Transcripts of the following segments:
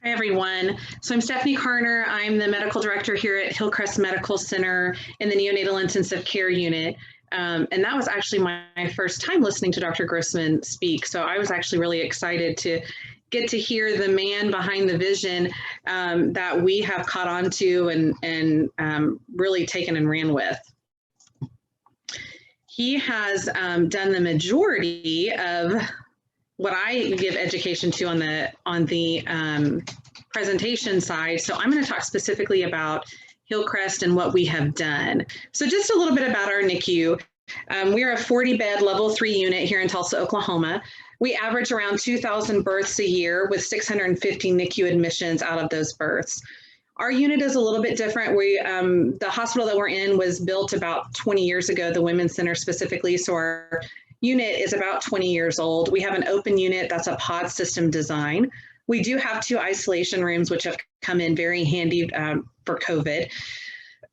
Hi, everyone. So I'm Stephanie Carner. I'm the medical director here at Hillcrest Medical Center in the neonatal intensive care unit. And that was actually my first time listening to Dr. Grossman speak. So I was actually really excited to get to hear the man behind the vision that we have caught on to and really taken and ran with. He has done the majority of what I give education to on the presentation side. So I'm going to talk specifically about Hillcrest and what we have done. So just a little bit about our NICU. We are a 40-bed level 3 unit here in Tulsa, Oklahoma. We average around 2,000 births a year with 650 NICU admissions out of those births. Our unit is a little bit different. The hospital that we're in was built about 20 years ago, the Women's Center specifically, so our unit is about 20 years old. We have an open unit that's a pod system design. We do have 2 isolation rooms, which have come in very handy for COVID.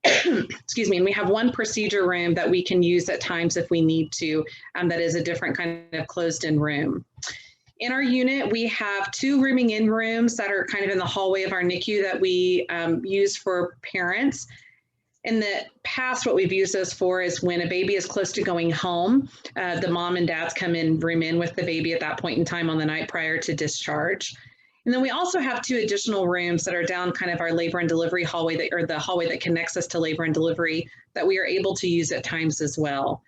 Excuse me, and we have 1 procedure room that we can use at times if we need to, that is a different kind of closed-in room. In our unit, we have 2 rooming in rooms that are kind of in the hallway of our NICU that we use for parents. In the past, what we've used those for is when a baby is close to going home, the mom and dads come in, room in with the baby at that point in time on the night prior to discharge. And then we also have 2 additional rooms that are down kind of our labor and delivery hallway, or the hallway that connects us to labor and delivery, that we are able to use at times as well.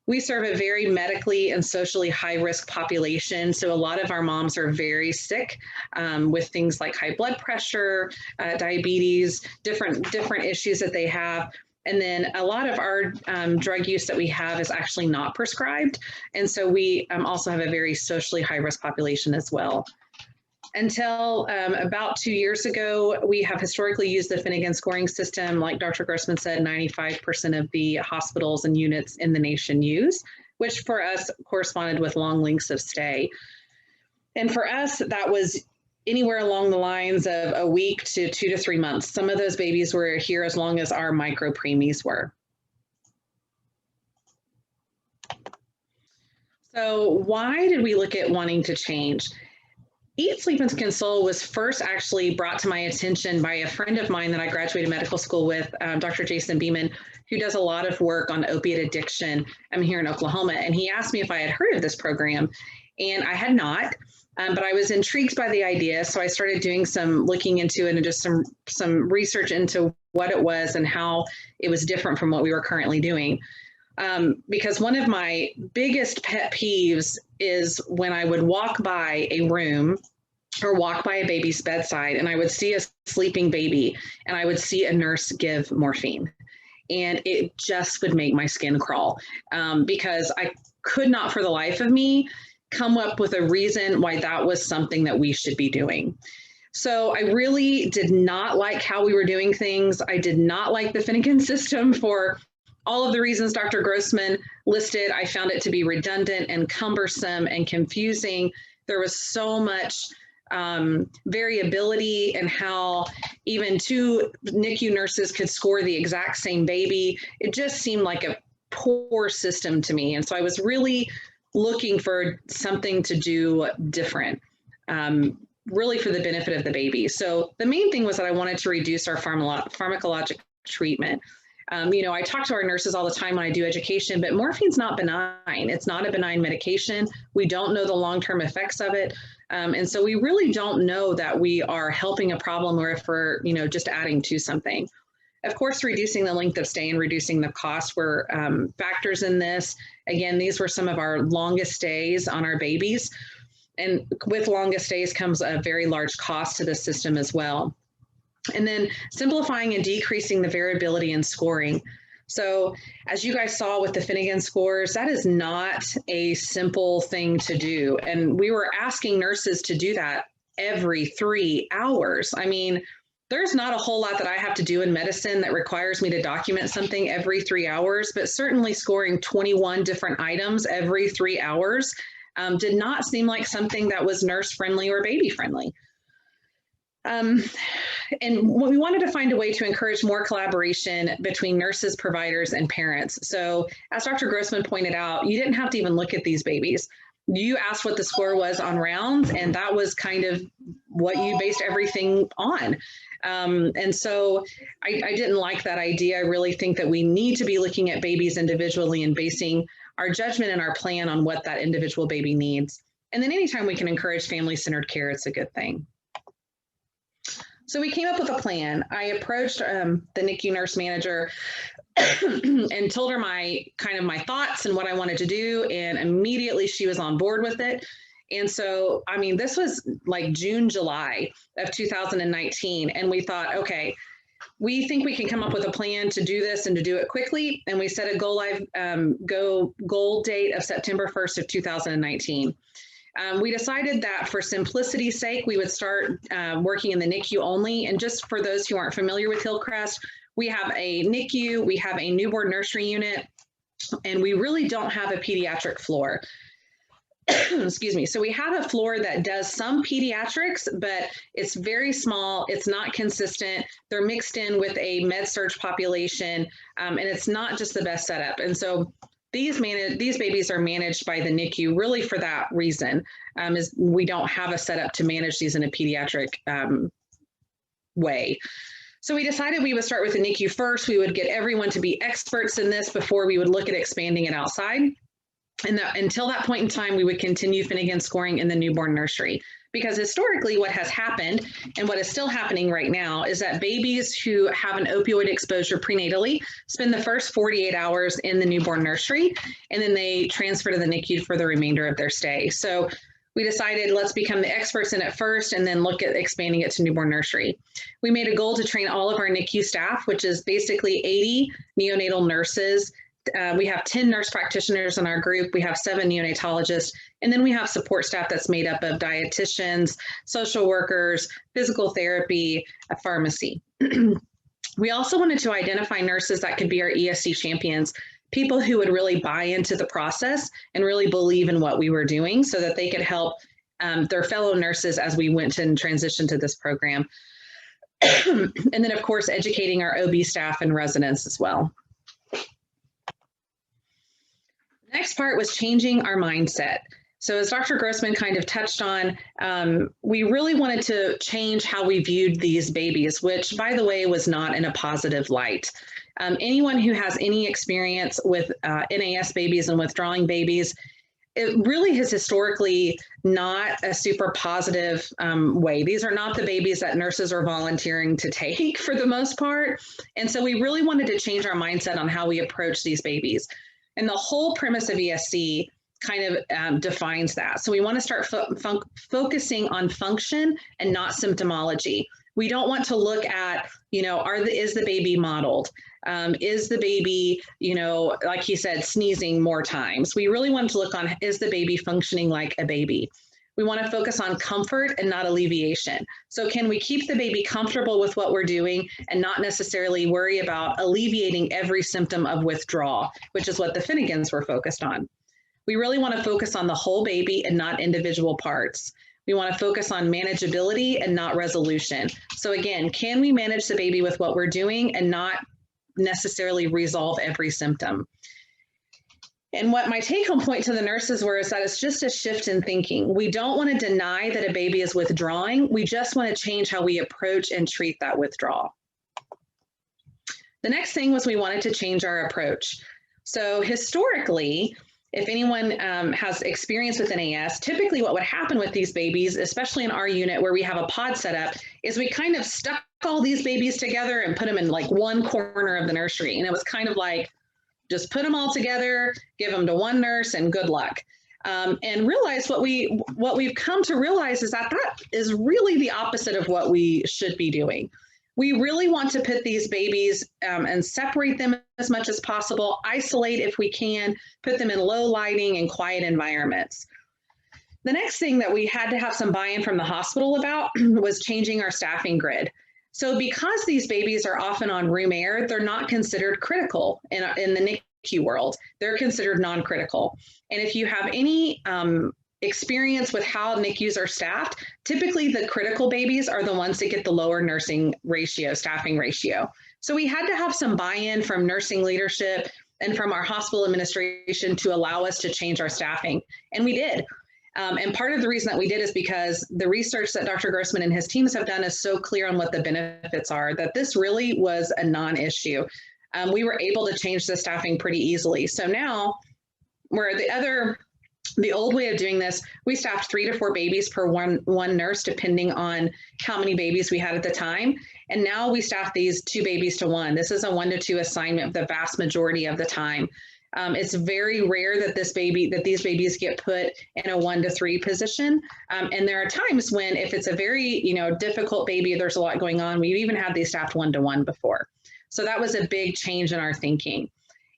We serve a very medically and socially high-risk population, so a lot of our moms are very sick with things like high blood pressure, diabetes, different issues that they have. And then a lot of our drug use that we have is actually not prescribed, and so we also have a very socially high-risk population as well. Until about 2 years ago, we have historically used the Finnegan scoring system. Like Dr. Grossman said, 95% of the hospitals and units in the nation use, which for us corresponded with long lengths of stay. And for us, that was anywhere along the lines of a week to 2 to 3 months. Some of those babies were here as long as our micro preemies were. So why did we look at wanting to change? Eat, Sleep, and Console was first actually brought to my attention by a friend of mine that I graduated medical school with, Dr. Jason Beeman, who does a lot of work on opiate addiction here in Oklahoma. And he asked me if I had heard of this program, and I had not, but I was intrigued by the idea. So I started doing some looking into it and just some research into what it was and how it was different from what we were currently doing. Because one of my biggest pet peeves is when I would walk by a room or walk by a baby's bedside and I would see a sleeping baby and I would see a nurse give morphine. And it just would make my skin crawl because I could not for the life of me come up with a reason why that was something that we should be doing. So I really did not like how we were doing things. I did not like the Finnegan system for all of the reasons Dr. Grossman listed. I found it to be redundant and cumbersome and confusing. There was so much variability in how even 2 NICU nurses could score the exact same baby. It just seemed like a poor system to me. And so I was really looking for something to do different, really for the benefit of the baby. So the main thing was that I wanted to reduce our pharmacologic treatment. I talk to our nurses all the time when I do education, but morphine's not benign. It's not a benign medication. We don't know the long-term effects of it. And so we really don't know that we are helping a problem or if we're, just adding to something. Of course, reducing the length of stay and reducing the cost were factors in this. Again, these were some of our longest stays on our babies. And with longest stays comes a very large cost to the system as well. And then simplifying and decreasing the variability in scoring. So as you guys saw with the Finnegan scores, that is not a simple thing to do. And we were asking nurses to do that every 3 hours. I mean, there's not a whole lot that I have to do in medicine that requires me to document something every 3 hours, but certainly scoring 21 different items every 3 hours did not seem like something that was nurse friendly or baby friendly. And we wanted to find a way to encourage more collaboration between nurses, providers, and parents. So as Dr. Grossman pointed out, you didn't have to even look at these babies. You asked what the score was on rounds, and that was kind of what you based everything on. And so I didn't like that idea. I really think that we need to be looking at babies individually and basing our judgment and our plan on what that individual baby needs. And then anytime we can encourage family-centered care, it's a good thing. So we came up with a plan. I approached the NICU nurse manager and told her my thoughts and what I wanted to do. And immediately she was on board with it. And so, I mean, this was like June, July of 2019. And we thought, okay, we think we can come up with a plan to do this and to do it quickly. And we set a goal date of September 1st of 2019. We decided that for simplicity's sake, we would start working in the NICU only. And just for those who aren't familiar with Hillcrest, we have a NICU, we have a newborn nursery unit, and we really don't have a pediatric floor. Excuse me. So we have a floor that does some pediatrics, but it's very small. It's not consistent. They're mixed in with a med-surg population, and it's not just the best setup. And so these babies are managed by the NICU really for that reason, is we don't have a setup to manage these in a pediatric way. So we decided we would start with the NICU first. We would get everyone to be experts in this before we would look at expanding it outside. And until that point in time, we would continue Finnegan scoring in the newborn nursery. Because historically, what has happened and what is still happening right now is that babies who have an opioid exposure prenatally spend the first 48 hours in the newborn nursery, and then they transfer to the NICU for the remainder of their stay. So we decided let's become the experts in it first and then look at expanding it to newborn nursery. We made a goal to train all of our NICU staff, which is basically 80 neonatal nurses. We have 10 nurse practitioners in our group. We have 7 neonatologists, and then we have support staff that's made up of dietitians, social workers, physical therapy, a pharmacy. We also wanted to identify nurses that could be our ESC champions, people who would really buy into the process and really believe in what we were doing so that they could help their fellow nurses as we went and transitioned to this program. And then, of course, educating our OB staff and residents as well. The next part was changing our mindset. So as Dr. Grossman kind of touched on, we really wanted to change how we viewed these babies, which, by the way, was not in a positive light. Anyone who has any experience with NAS babies and withdrawing babies, it really is historically not a super positive way. These are not the babies that nurses are volunteering to take for the most part. And so we really wanted to change our mindset on how we approach these babies. And the whole premise of ESC kind of defines that. So we want to start focusing on function and not symptomology. We don't want to look at, is the baby mottled? Is the baby, like he said, sneezing more times? We really want to look on, is the baby functioning like a baby? We want to focus on comfort and not alleviation. So can we keep the baby comfortable with what we're doing and not necessarily worry about alleviating every symptom of withdrawal, which is what the Finnegans were focused on. We really want to focus on the whole baby and not individual parts. We want to focus on manageability and not resolution. So again, can we manage the baby with what we're doing and not necessarily resolve every symptom? And what my take-home point to the nurses were is that it's just a shift in thinking. We don't want to deny that a baby is withdrawing. We just want to change how we approach and treat that withdrawal. The next thing was we wanted to change our approach. So historically, if anyone has experience with NAS, typically what would happen with these babies, especially in our unit where we have a pod setup, is we kind of stuck all these babies together and put them in like one corner of the nursery. And it was kind of like, just put them all together, give them to one nurse, and good luck. And realize what we've come to realize is that that is really the opposite of what we should be doing. We really want to put these babies and separate them as much as possible, isolate if we can, put them in low lighting and quiet environments. The next thing that we had to have some buy-in from the hospital about was changing our staffing grid. So because these babies are often on room air, they're not considered critical in the NICU world. They're considered non-critical. And if you have any experience with how NICUs are staffed, typically the critical babies are the ones that get the lower nursing ratio, staffing ratio. So we had to have some buy-in from nursing leadership and from our hospital administration to allow us to change our staffing. And we did. And part of the reason that we did is because the research that Dr. Grossman and his teams have done is so clear on what the benefits are that this really was a non-issue. We were able to change the staffing pretty easily. So now, where the old way of doing this, we staffed 3 to 4 babies per one nurse, depending on how many babies we had at the time. And now we staff these 2 babies to 1. This is a 1 to 2 assignment the vast majority of the time. It's very rare that these babies get put in a 1 to 3 position. And there are times when, if it's a very, difficult baby, there's a lot going on, we've even had these staffed 1 to 1 before. So that was a big change in our thinking.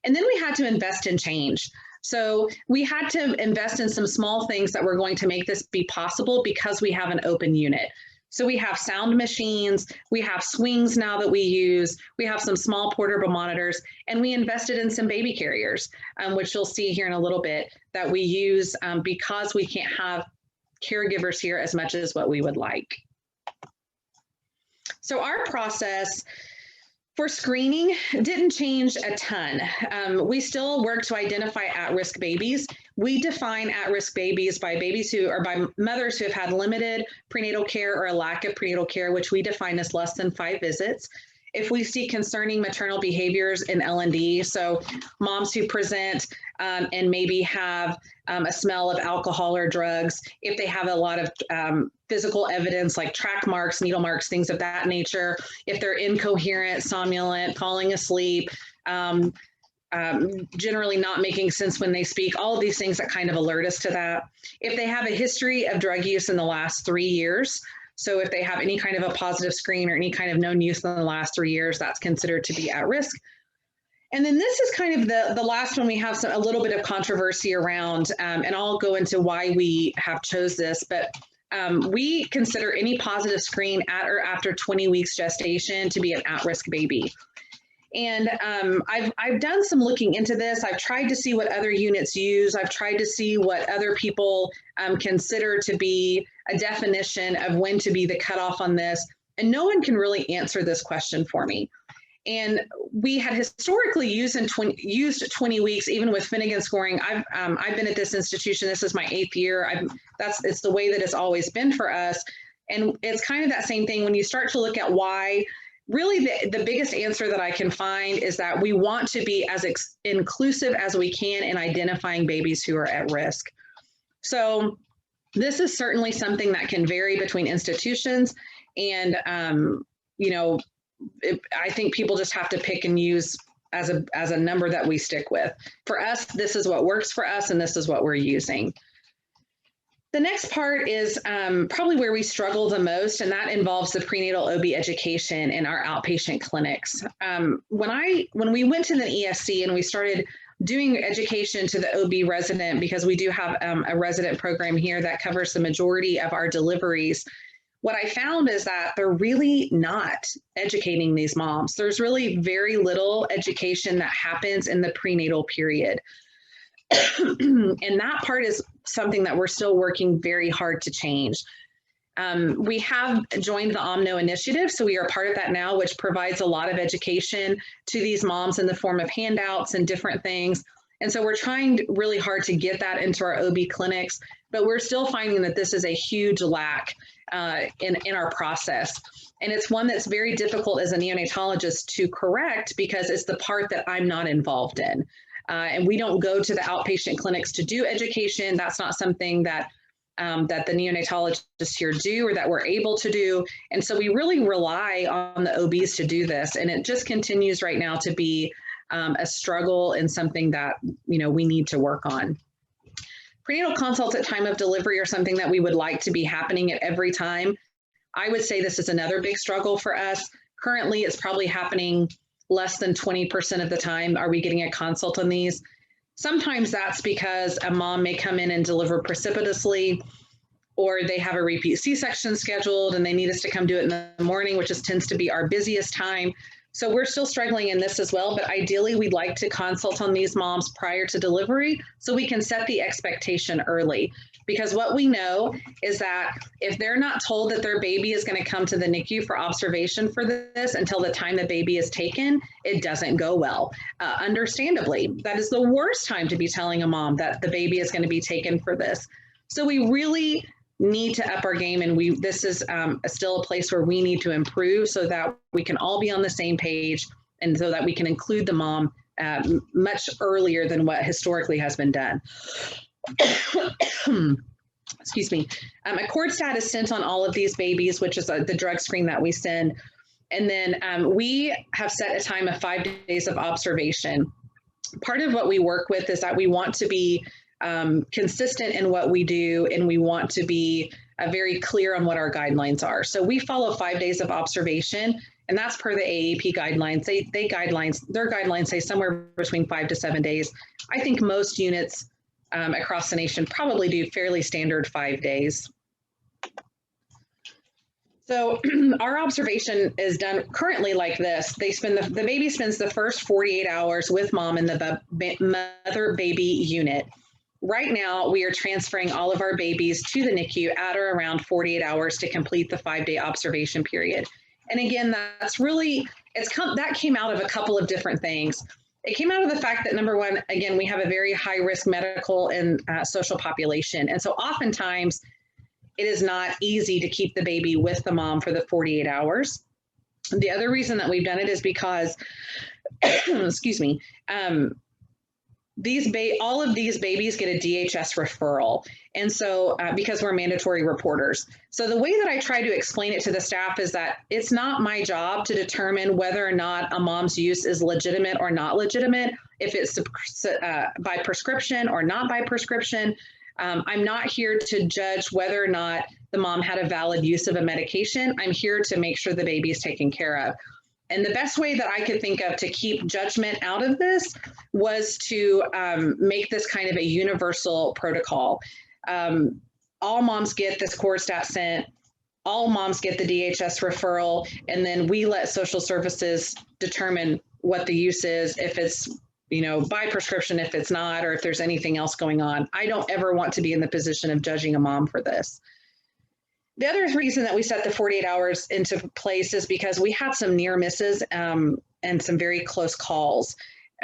And then we had to invest in change. So we had to invest in some small things that were going to make this be possible because we have an open unit. So we have sound machines, we have swings now that we use, we have some small portable monitors, and we invested in some baby carriers, which you'll see here in a little bit, that we use because we can't have caregivers here as much as what we would like. So our process for screening didn't change a ton. We still work to identify at-risk babies. We define at-risk babies by mothers who have had limited prenatal care or a lack of prenatal care, which we define as less than 5 visits. If we see concerning maternal behaviors in L&D, so moms who present and maybe have a smell of alcohol or drugs, if they have a lot of physical evidence like track marks, needle marks, things of that nature, if they're incoherent, somnolent, falling asleep, generally not making sense when they speak, all of these things that kind of alert us to that. If they have a history of drug use in the last 3 years, so if they have any kind of a positive screen or any kind of known use in the last 3 years, that's considered to be at risk. And then this is kind of the last one we have a little bit of controversy around, and I'll go into why we have chose this, but we consider any positive screen at or after 20 weeks gestation to be an at-risk baby. And I've done some looking into this. I've tried to see what other units use. I've tried to see what other people consider to be a definition of when to be the cutoff on this. And no one can really answer this question for me. And we had historically used 20 weeks, even with Finnegan scoring. I've been at this institution. This is my 8th year. It's the way that it's always been for us. And it's kind of that same thing when you start to look at why. Really, the biggest answer that I can find is that we want to be as inclusive as we can in identifying babies who are at risk. So this is certainly something that can vary between institutions. And, I think people just have to pick and use as a number that we stick with. For us, this is what works for us, and this is what we're using. The next part is probably where we struggle the most, and that involves the prenatal OB education in our outpatient clinics. When we went to the ESC and we started doing education to the OB resident, because we do have a resident program here that covers the majority of our deliveries, what I found is that they're really not educating these moms. There's really very little education that happens in the prenatal period. And that part is something that we're still working very hard to change. We have joined the OMNO initiative, so we are part of that now, which provides a lot of education to these moms in the form of handouts and different things. And so we're trying really hard to get that into our OB clinics, but we're still finding that this is a huge lack in our process. And it's one that's very difficult as a neonatologist to correct because it's the part that I'm not involved in. And we don't go to the outpatient clinics to do education. That's not something that that the neonatologists here do or that we're able to do. And so we really rely on the OBs to do this. And it just continues right now to be a struggle and something that, we need to work on. Prenatal consults at time of delivery are something that we would like to be happening at every time. I would say this is another big struggle for us. Currently, it's probably happening less than 20% of the time are we getting a consult on these. Sometimes that's because a mom may come in and deliver precipitously, or they have a repeat C-section scheduled and they need us to come do it in the morning, which tends to be our busiest time. So we're still struggling in this as well, but ideally we'd like to consult on these moms prior to delivery so we can set the expectation early. Because what we know is that if they're not told that their baby is going to come to the NICU for observation for this until the time the baby is taken, it doesn't go well. Understandably, that is the worst time to be telling a mom that the baby is going to be taken for this. So we really need to up our game, and this is still a place where we need to improve so that we can all be on the same page and so that we can include the mom much earlier than what historically has been done. Excuse me. A cord stat is sent on all of these babies, which is the drug screen that we send. And then we have set a time of 5 days of observation. Part of what we work with is that we want to be consistent in what we do, and we want to be very clear on what our guidelines are. So we follow 5 days of observation, and that's per the AAP guidelines. Their guidelines say somewhere between 5 to 7 days. I think most units across the nation probably do fairly standard 5 days. So our observation is done currently like this. The baby spends the first 48 hours with mom in the mother-baby unit. Right now, we are transferring all of our babies to the NICU at or around 48 hours to complete the 5-day observation period. And again, that's really, that came out of a couple of different things. It came out of the fact that, number one, again, we have a very high-risk medical and social population. And so oftentimes, it is not easy to keep the baby with the mom for the 48 hours. The other reason that we've done it is because, excuse me, all of these babies get a DHS referral. And so because we're mandatory reporters. So the way that I try to explain it to the staff is that it's not my job to determine whether or not a mom's use is legitimate or not legitimate, if it's by prescription or not by prescription. I'm not here to judge whether or not the mom had a valid use of a medication. I'm here to make sure the baby is taken care of. And the best way that I could think of to keep judgment out of this was to make this kind of a universal protocol. All moms get this core stat sent, all moms get the DHS referral, and then we let social services determine what the use is, if it's by prescription, if it's not, or if there's anything else going on. I don't ever want to be in the position of judging a mom for this. The other reason that we set the 48 hours into place is because we had some near misses and some very close calls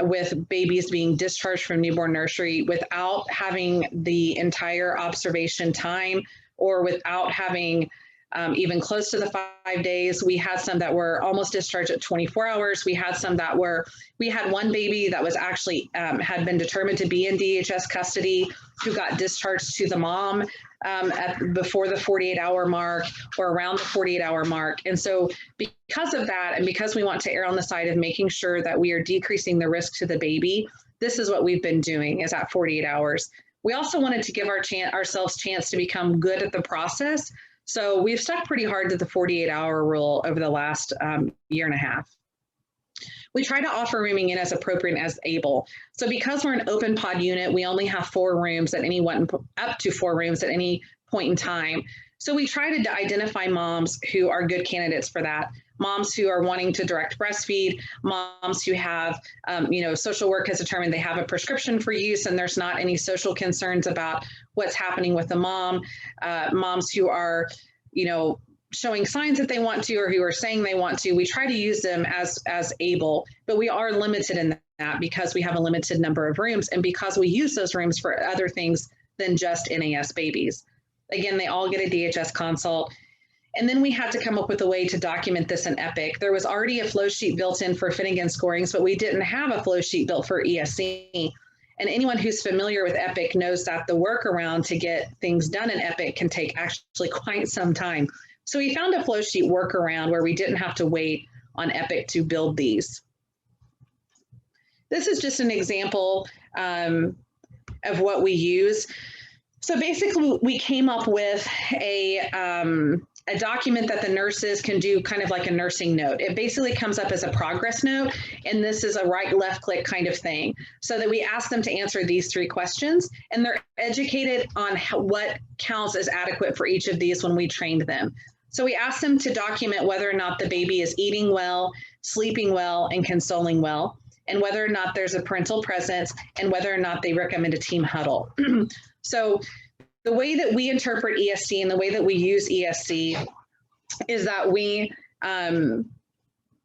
with babies being discharged from newborn nursery without having the entire observation time or without having even close to the 5 days. We had some that were almost discharged at 24 hours. We had some that we had one baby that was actually had been determined to be in DHS custody who got discharged to the mom before the 48-hour mark or around the 48-hour mark. And so because of that, and because we want to err on the side of making sure that we are decreasing the risk to the baby, this is what we've been doing, is at 48 hours. We also wanted to give ourselves a chance to become good at the process. So we've stuck pretty hard to the 48-hour rule over the last year and a half. We try to offer rooming in as appropriate and as able. So because we're an open pod unit, we only have 4 rooms at up to 4 rooms at any point in time. So we try to identify moms who are good candidates for that. Moms who are wanting to direct breastfeed, moms who have, social work has determined they have a prescription for use and there's not any social concerns about what's happening with the mom, moms who are, showing signs that they want to or who are saying they want to. We try to use them as able, but we are limited in that because we have a limited number of rooms and because we use those rooms for other things than just NAS babies. Again, they all get a DHS consult. And then we had to come up with a way to document this in EPIC. There was already a flow sheet built in for Finnegan scorings, but we didn't have a flow sheet built for ESC. And anyone who's familiar with EPIC knows that the workaround to get things done in EPIC can take actually quite some time. So we found a flow sheet workaround where we didn't have to wait on EPIC to build these. This is just an example of what we use. So basically, we came up with a document that the nurses can do kind of like a nursing note. It basically comes up as a progress note, and this is a right, left click kind of thing. So that we ask them to answer these 3 questions, and they're educated on what counts as adequate for each of these when we trained them. So we asked them to document whether or not the baby is eating well, sleeping well, and consoling well, and whether or not there's a parental presence, and whether or not they recommend a team huddle. So the way that we interpret ESC and the way that we use ESC is that we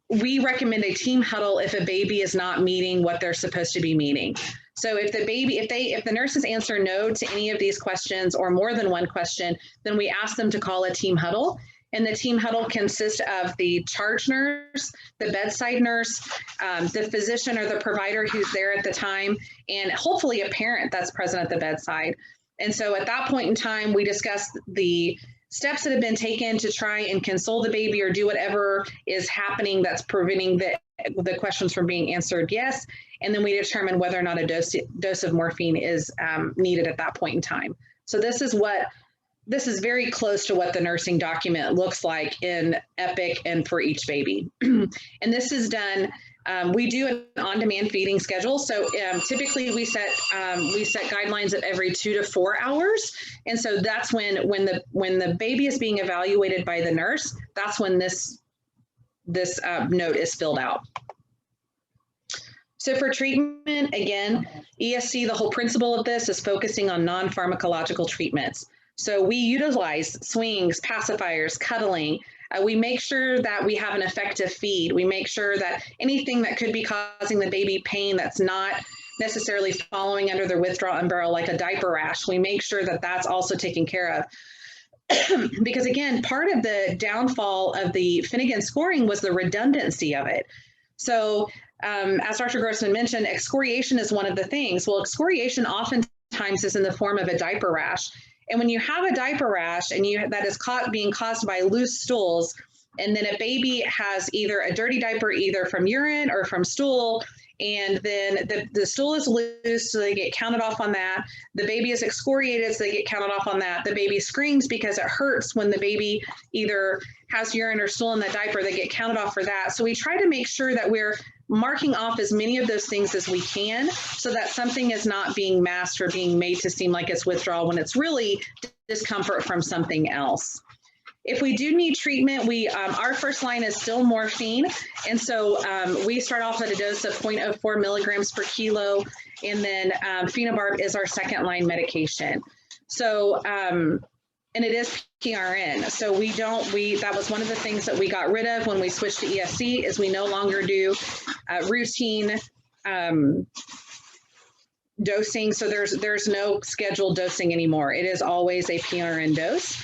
recommend a team huddle if a baby is not meeting what they're supposed to be meeting. So if the nurses answer no to any of these questions or more than one question, then we ask them to call a team huddle. And the team huddle consists of the charge nurse, the bedside nurse, the physician or the provider who's there at the time, and hopefully a parent that's present at the bedside. And so at that point in time, we discuss the steps that have been taken to try and console the baby or do whatever is happening that's preventing the questions from being answered yes. And then we determine whether or not a dose of morphine is needed at that point in time. So this is very close to what the nursing document looks like in EPIC and for each baby. And this is done, we do an on-demand feeding schedule. So typically we set guidelines at every 2 to 4 hours. And so that's when the baby is being evaluated by the nurse, that's when this note is filled out. So for treatment, again, ESC, the whole principle of this is focusing on non-pharmacological treatments. So we utilize swings, pacifiers, cuddling. We make sure that we have an effective feed. We make sure that anything that could be causing the baby pain that's not necessarily following under the withdrawal umbrella, like a diaper rash, we make sure that that's also taken care of. Because again, part of the downfall of the Finnegan scoring was the redundancy of it. So as Dr. Grossman mentioned, excoriation is one of the things. Well, excoriation oftentimes is in the form of a diaper rash. And when you have a diaper rash and that is being caused by loose stools, and then a baby has either a dirty diaper, either from urine or from stool, and then the stool is loose, so they get counted off on that. The baby is excoriated, so they get counted off on that. The baby screams because it hurts when the baby either has urine or stool in the diaper, they get counted off for that. So we try to make sure that we're marking off as many of those things as we can so that something is not being masked or being made to seem like it's withdrawal when it's really discomfort from something else. If we do need treatment, our first line is still morphine. And so we start off at a dose of 0.04 milligrams per kilo. And then phenobarb is our second line medication. So, and it is PRN. So that was one of the things that we got rid of when we switched to ESC is we no longer do routine dosing. So there's no scheduled dosing anymore. It is always a PRN dose.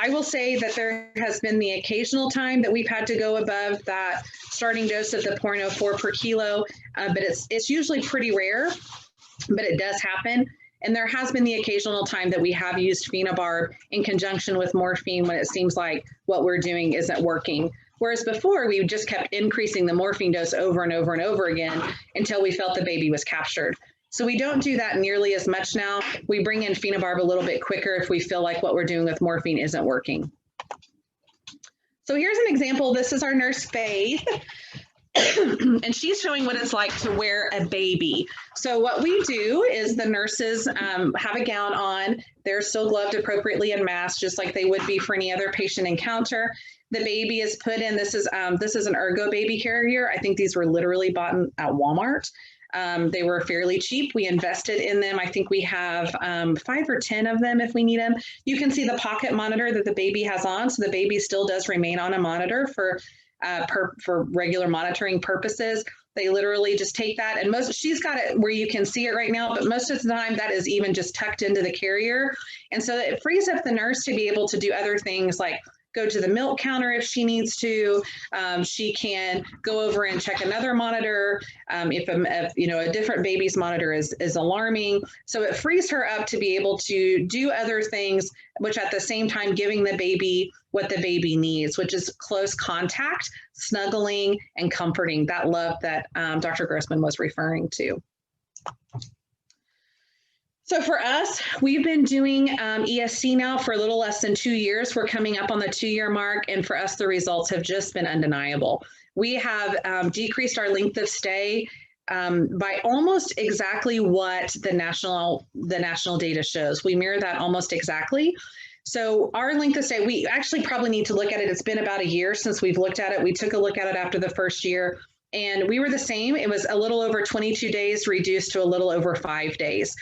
I will say that there has been the occasional time that we've had to go above that starting dose of the 0.04 per kilo, but it's usually pretty rare, but it does happen. And there has been the occasional time that we have used phenobarb in conjunction with morphine when it seems like what we're doing isn't working. Whereas before, we just kept increasing the morphine dose over and over and over again until we felt the baby was captured. So we don't do that nearly as much now. We bring in phenobarb a little bit quicker if we feel like what we're doing with morphine isn't working. So here's an example. This is our nurse Faith. And she's showing what it's like to wear a baby. So what we do is the nurses have a gown on. They're still gloved appropriately and masked, just like they would be for any other patient encounter. The baby is put in, this is an Ergo baby carrier. I think these were literally bought at Walmart. They were fairly cheap. We invested in them. I think we have 5 or 10 of them if we need them. You can see the pocket monitor that the baby has on. So the baby still does remain on a monitor for regular monitoring purposes. They literally just take that, and she's got it where you can see it right now, but most of the time that is even just tucked into the carrier. And so it frees up the nurse to be able to do other things like go to the milk counter if she needs to. She can go over and check another monitor if a different baby's monitor is alarming. So it frees her up to be able to do other things, which at the same time giving the baby what the baby needs, which is close contact, snuggling, and comforting, that love that Dr. Grossman was referring to. So for us, we've been doing ESC now for a little less than 2 years. We're coming up on the 2-year mark, and for us, the results have just been undeniable. We have decreased our length of stay by almost exactly what the national data shows. We mirror that almost exactly. So our length of stay, we actually probably need to look at it. It's been about a year since we've looked at it. We took a look at it after the first year, and we were the same. It was a little over 22 days reduced to a little over 5 days,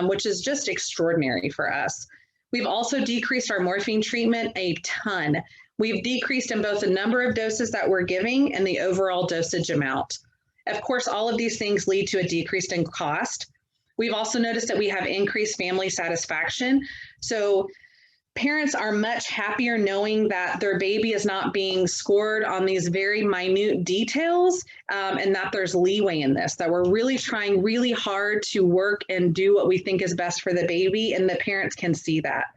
which is just extraordinary for us. We've also decreased our morphine treatment a ton. We've decreased in both the number of doses that we're giving and the overall dosage amount. Of course, all of these things lead to a decrease in cost. We've also noticed that we have increased family satisfaction. So parents are much happier knowing that their baby is not being scored on these very minute details, and that there's leeway in this, that we're really trying really hard to work and do what we think is best for the baby, and the parents can see that.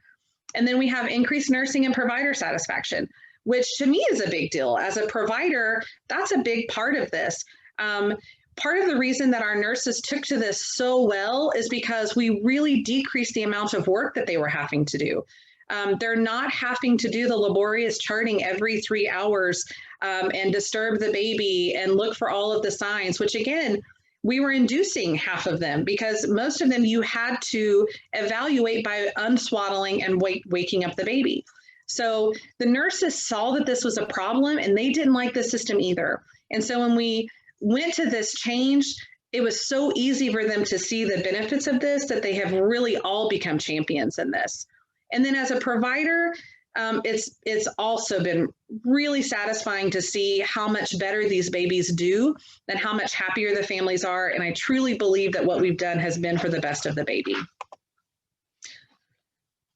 And then we have increased nursing and provider satisfaction, which to me is a big deal. As a provider, that's a big part of this. Part of the reason that our nurses took to this so well is because we really decreased the amount of work that they were having to do. They're not having to do the laborious charting every 3 hours and disturb the baby and look for all of the signs, which again, we were inducing half of them because most of them you had to evaluate by unswaddling and waking up the baby. So the nurses saw that this was a problem and they didn't like the system either. And so when we went to this change, it was so easy for them to see the benefits of this that they have really all become champions in this. And then as a provider, it's also been really satisfying to see how much better these babies do and how much happier the families are. And I truly believe that what we've done has been for the best of the baby.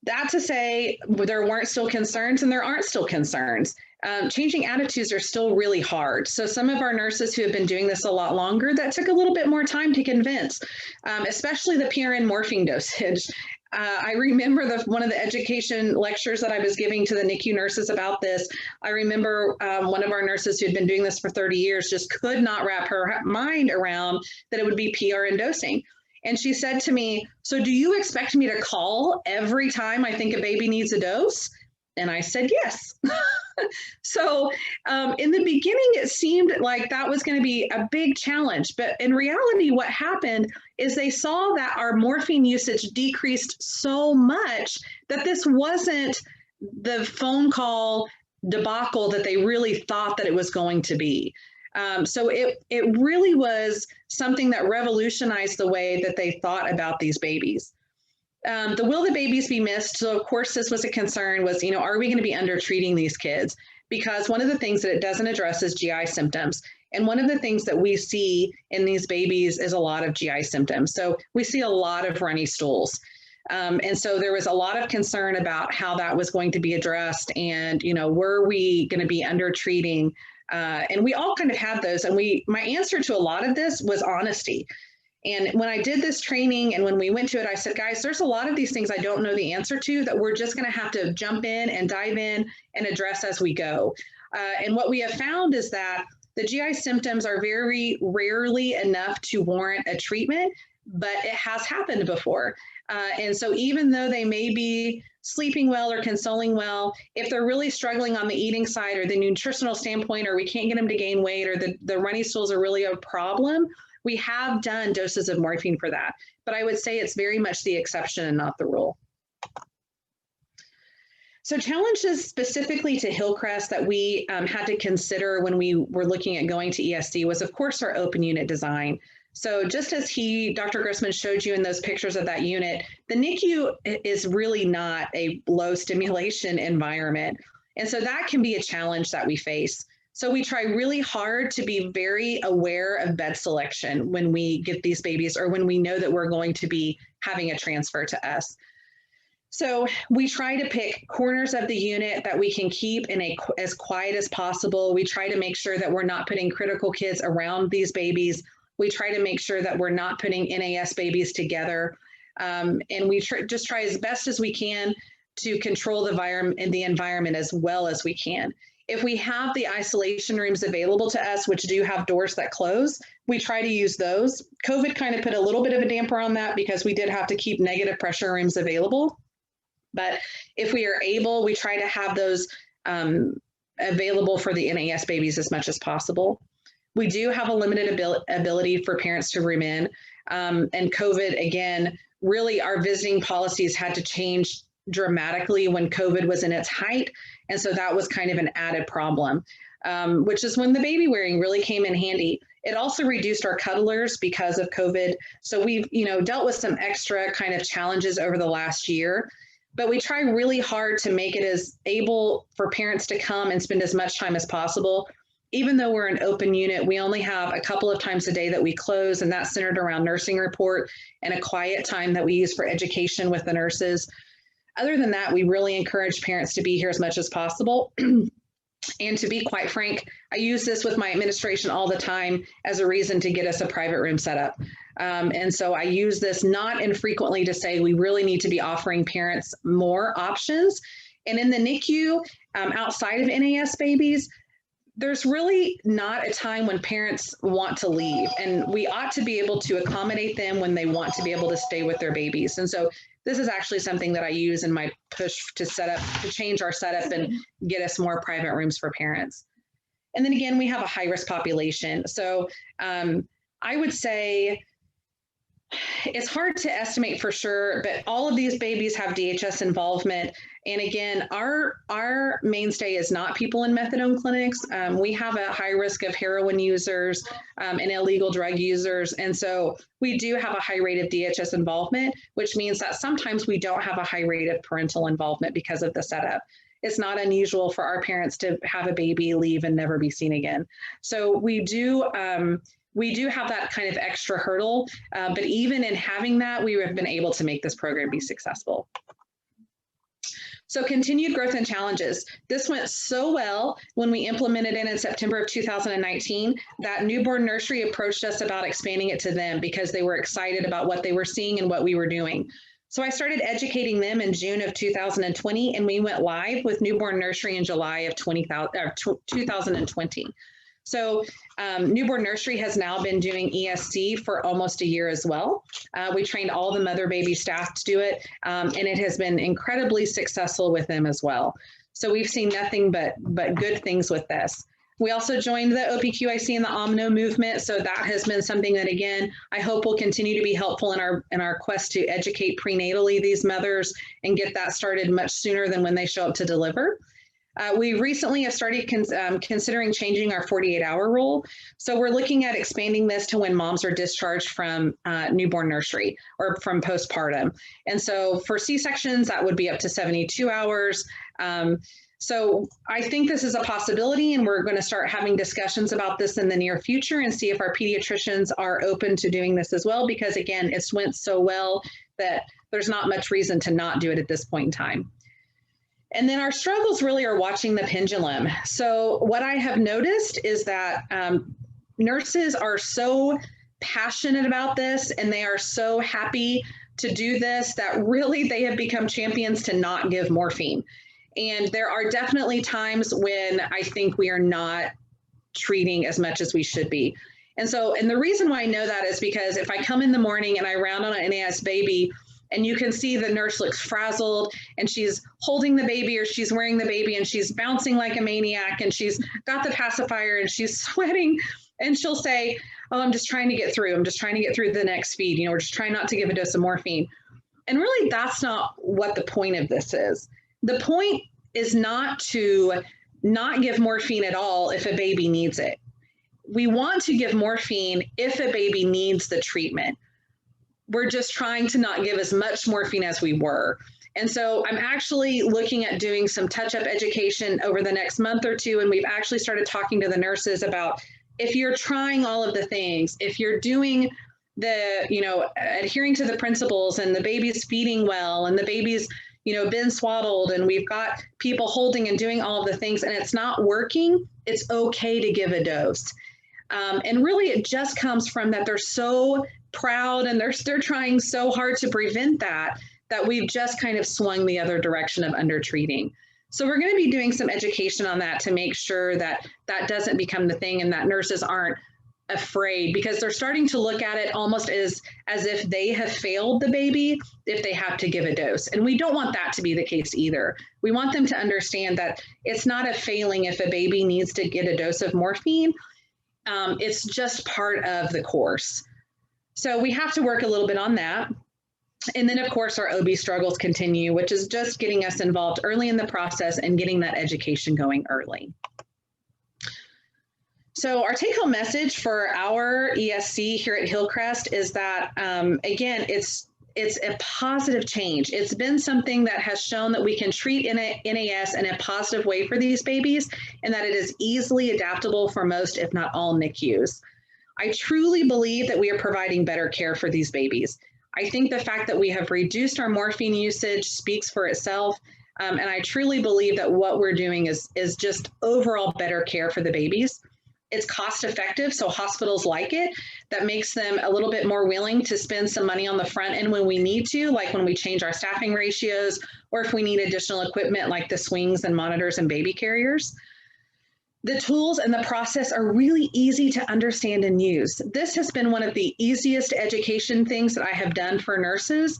That to say, there weren't still concerns and there aren't still concerns. Changing attitudes are still really hard. So some of our nurses who have been doing this a lot longer, that took a little bit more time to convince, especially the PRN morphine dosage. I remember one of the education lectures that I was giving to the NICU nurses about this. I remember one of our nurses who had been doing this for 30 years just could not wrap her mind around that it would be PRN dosing. And she said to me, "So do you expect me to call every time I think a baby needs a dose?" And I said, yes. So in the beginning, it seemed like that was going to be a big challenge. But in reality, what happened is they saw that our morphine usage decreased so much that this wasn't the phone call debacle that they really thought that it was going to be. So it really was something that revolutionized the way that they thought about these babies. Will the babies be missed? So of course, this was a concern was, are we going to be under treating these kids? Because one of the things that it doesn't address is GI symptoms. And one of the things that we see in these babies is a lot of GI symptoms. So we see a lot of runny stools. And so there was a lot of concern about how that was going to be addressed. And, were we going to be under treating? And we all kind of had those. And my answer to a lot of this was honesty. And when I did this training and when we went to it, I said, guys, there's a lot of these things I don't know the answer to that we're just going to have to jump in and dive in and address as we go. And what we have found is that the GI symptoms are very rarely enough to warrant a treatment, but it has happened before. And so even though they may be sleeping well or consoling well, if they're really struggling on the eating side or the nutritional standpoint, or we can't get them to gain weight, or the runny stools are really a problem, we have done doses of morphine for that. But I would say it's very much the exception and not the rule. So challenges specifically to Hillcrest that we had to consider when we were looking at going to ESC was, of course, our open unit design. So just as Dr. Grossman showed you in those pictures of that unit, the NICU is really not a low stimulation environment. And so that can be a challenge that we face. So we try really hard to be very aware of bed selection when we get these babies or when we know that we're going to be having a transfer to us. So we try to pick corners of the unit that we can keep in as quiet as possible. We try to make sure that we're not putting critical kids around these babies. We try to make sure that we're not putting NAS babies together. And we just try as best as we can to control the environment as well as we can. If we have the isolation rooms available to us, which do have doors that close, we try to use those. COVID kind of put a little bit of a damper on that because we did have to keep negative pressure rooms available. But if we are able, we try to have those available for the NAS babies as much as possible. We do have a limited ability for parents to room in. And COVID, again, really our visiting policies had to change dramatically when COVID was in its height. And so that was kind of an added problem, which is when the baby wearing really came in handy. It also reduced our cuddlers because of COVID. So we've, dealt with some extra kind of challenges over the last year, but we try really hard to make it as able for parents to come and spend as much time as possible. even though we're an open unit, we only have a couple of times a day that we close, and that's centered around nursing report and a quiet time that we use for education with the nurses. Other than that, we really encourage parents to be here as much as possible. And to be quite frank, I use this with my administration all the time as a reason to get us a private room set up. And so I use this not infrequently to say we really need to be offering parents more options. And in the NICU, outside of NAS babies, there's really not a time when parents want to leave, and we ought to be able to accommodate them when they want to be able to stay with their babies. And so this is actually something that I use in my push to change our setup and get us more private rooms for parents. And then again, we have a high risk population. So I would say it's hard to estimate for sure, but all of these babies have DHS involvement. And again, our mainstay is not people in methadone clinics. We have a high risk of heroin users and illegal drug users. And so we do have a high rate of DHS involvement, which means that sometimes we don't have a high rate of parental involvement because of the setup. It's not unusual for our parents to have a baby, leave, and never be seen again. So we do have that kind of extra hurdle, but even in having that, we have been able to make this program be successful. So continued growth and challenges. This went so well when we implemented it in September of 2019 that Newborn Nursery approached us about expanding it to them because they were excited about what they were seeing and what we were doing. So I started educating them in June of 2020, and we went live with Newborn Nursery in July of 2020. So Newborn Nursery has now been doing ESC for almost a year as well. We trained all the mother baby staff to do it, and it has been incredibly successful with them as well. So we've seen nothing but good things with this. We also joined the OPQIC and the OMNO movement, so that has been something that, again, I hope will continue to be helpful in our quest to educate prenatally these mothers and get that started much sooner than when they show up to deliver. We recently have started considering changing our 48-hour rule. So we're looking at expanding this to when moms are discharged from newborn nursery or from postpartum. And so for C-sections, that would be up to 72 hours. So I think this is a possibility, and we're going to start having discussions about this in the near future and see if our pediatricians are open to doing this as well, because again, it's went so well that there's not much reason to not do it at this point in time. And then our struggles really are watching the pendulum. So what I have noticed is that nurses are so passionate about this and they are so happy to do this that really they have become champions to not give morphine. And there are definitely times when I think we are not treating as much as we should be. And the reason why I know that is because if I come in the morning and I round on an NAS baby, and you can see the nurse looks frazzled and she's holding the baby or she's wearing the baby and she's bouncing like a maniac and she's got the pacifier and she's sweating, and she'll say, oh, I'm just trying to get through. I'm just trying to get through the next feed. We're just trying not to give a dose of morphine. And really, that's not what the point of this is. The point is not to not give morphine at all if a baby needs it. We want to give morphine if a baby needs the treatment. We're just trying to not give as much morphine as we were. And so I'm actually looking at doing some touch-up education over the next month or two. And we've actually started talking to the nurses about if you're trying all of the things, if you're doing the, adhering to the principles and the baby's feeding well and the baby's, been swaddled and we've got people holding and doing all of the things and it's not working, it's okay to give a dose. And really it just comes from that they're so proud and they're trying so hard to prevent that we've just kind of swung the other direction of undertreating. So we're going to be doing some education on that to make sure that that doesn't become the thing and that nurses aren't afraid, because they're starting to look at it almost as if they have failed the baby if they have to give a dose. And we don't want that to be the case either. We want them to understand that it's not a failing if a baby needs to get a dose of morphine. It's just part of the course. So we have to work a little bit on that. And then, of course, our OB struggles continue, which is just getting us involved early in the process and getting that education going early. So our take-home message for our ESC here at Hillcrest is that, again, it's it's a positive change. It's been something that has shown that we can treat NAS in a positive way for these babies, and that it is easily adaptable for most, if not all, NICUs. I truly believe that we are providing better care for these babies. I think the fact that we have reduced our morphine usage speaks for itself. And I truly believe that what we're doing is just overall better care for the babies. It's cost effective, so hospitals like it. That makes them a little bit more willing to spend some money on the front end when we need to, like when we change our staffing ratios, or if we need additional equipment like the swings and monitors and baby carriers. The tools and the process are really easy to understand and use. This has been one of the easiest education things that I have done for nurses.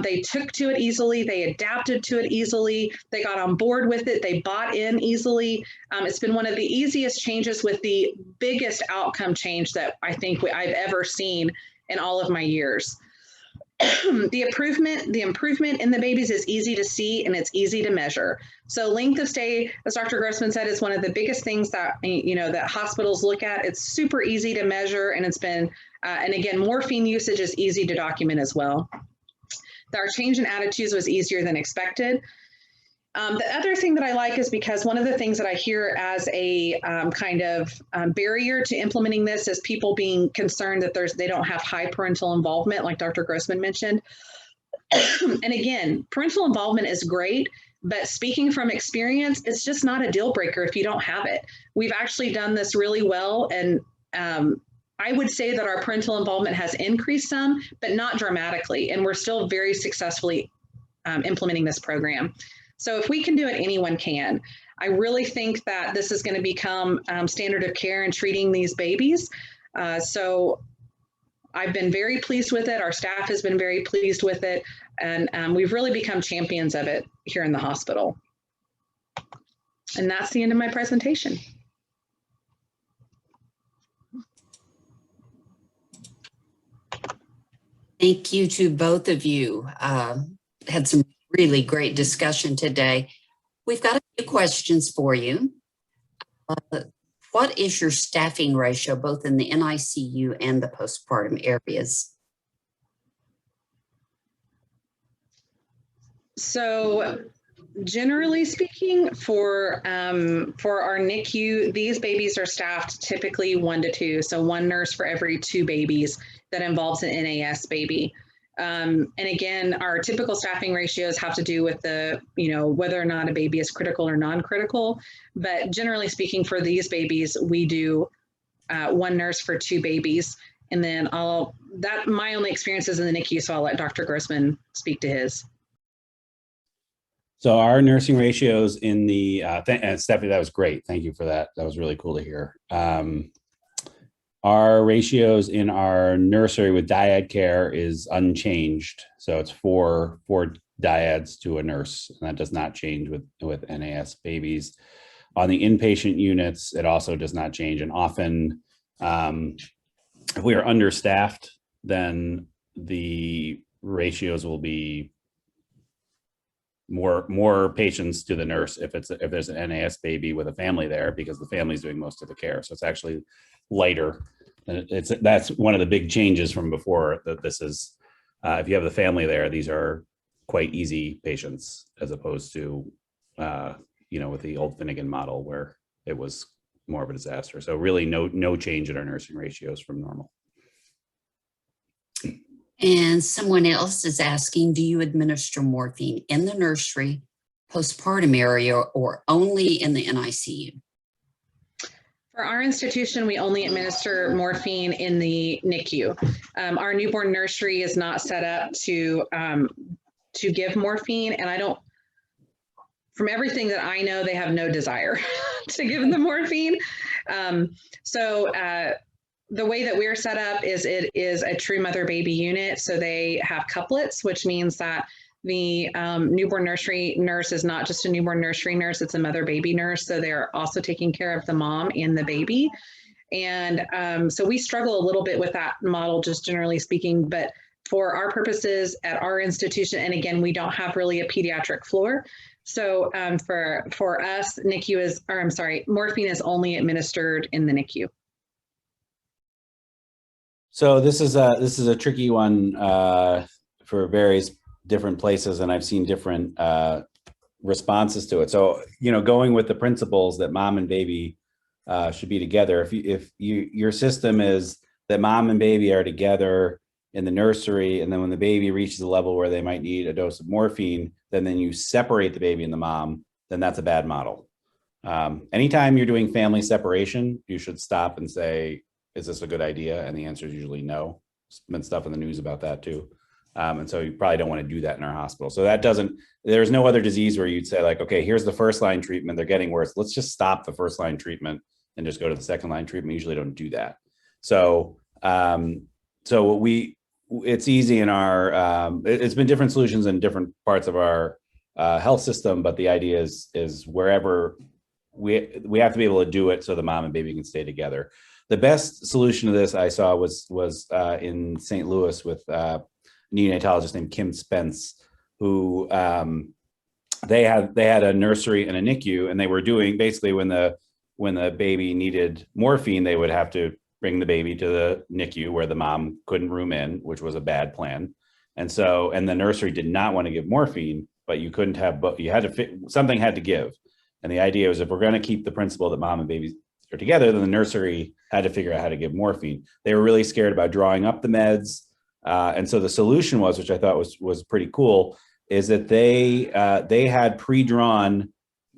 They took to it easily, they adapted to it easily, they got on board with it, they bought in easily. It's been one of the easiest changes with the biggest outcome change that I think I've ever seen in all of my years. The improvement in the babies is easy to see and it's easy to measure. So length of stay, as Dr. Grossman said, is one of the biggest things that, that hospitals look at. It's super easy to measure, and it's been, and again, morphine usage is easy to document as well. Our change in attitudes was easier than expected. The other thing that I like is because one of the things that I hear as a barrier to implementing this is people being concerned that they don't have high parental involvement, like Dr. Grossman mentioned. And again, parental involvement is great, but speaking from experience, it's just not a deal breaker if you don't have it. We've actually done this really well, and I would say that our parental involvement has increased some, but not dramatically, and we're still very successfully implementing this program. So if we can do it, anyone can. I really think that this is going to become standard of care in treating these babies. So I've been very pleased with it. Our staff has been very pleased with it. And we've really become champions of it here in the hospital. And that's the end of my presentation. Thank you to both of you. Had some really great discussion today. We've got a few questions for you. What is your staffing ratio, both in the NICU and the postpartum areas? So generally speaking, for our NICU, these babies are staffed typically 1 to 2. So 1 nurse for every 2 babies that involves an NAS baby. And again, our typical staffing ratios have to do with the, whether or not a baby is critical or non-critical. But generally speaking, for these babies, we do 1 nurse for 2 babies. And then my only experience is in the NICU, so I'll let Dr. Grossman speak to his. So our nursing ratios in the, and Stephanie, that was great. Thank you for that. That was really cool to hear. Our ratios in our nursery with dyad care is unchanged. So it's 4 dyads to a nurse, and that does not change with NAS babies. On the inpatient units, it also does not change. And often, if we are understaffed, then the ratios will be more patients to the nurse if there's an NAS baby with a family there, because the family's doing most of the care. So it's actually lighter. That's one of the big changes from before, that this is, if you have the family there, these are quite easy patients, as opposed to, with the old Finnegan model where it was more of a disaster. So really no change in our nursing ratios from normal. And someone else is asking, do you administer morphine in the nursery, postpartum area, or only in the NICU? For our institution, we only administer morphine in the NICU. Our newborn nursery is not set up to give morphine, and from everything that I know, they have no desire to give the morphine. The way that we're set up is it is a true mother-baby unit. So they have couplets, which means that the newborn nursery nurse is not just a newborn nursery nurse, it's a mother-baby nurse. So they're also taking care of the mom and the baby. And so we struggle a little bit with that model, just generally speaking, but for our purposes at our institution, and again, we don't have really a pediatric floor. So for us, morphine is only administered in the NICU. So this is a tricky one for various different places, and I've seen different responses to it. So, going with the principles that mom and baby should be together. If your system is that mom and baby are together in the nursery, and then when the baby reaches a level where they might need a dose of morphine, then you separate the baby and the mom, then that's a bad model. Anytime you're doing family separation, you should stop and say, is this a good idea? And the answer is usually no. There's been stuff in the news about that too. And so you probably don't want to do that in our hospital. So there's no other disease where you'd say like, okay, here's the first line treatment. They're getting worse. Let's just stop the first line treatment and just go to the second line treatment. We usually don't do that. So, it's easy in our, it's been different solutions in different parts of our health system, but the idea is wherever we have to be able to do it so the mom and baby can stay together. The best solution to this I saw was in St. Louis with a neonatologist named Kim Spence, who they had a nursery and a NICU, and they were doing basically when the baby needed morphine, they would have to bring the baby to the NICU where the mom couldn't room in, which was a bad plan. And the nursery did not want to give morphine, but you couldn't have, but you had to something had to give. And the idea was if we're going to keep the principle that mom and baby are together, then the nursery had to figure out how to give morphine. They were really scared about drawing up the meds. And so the solution was, which I thought was pretty cool, is that they had pre-drawn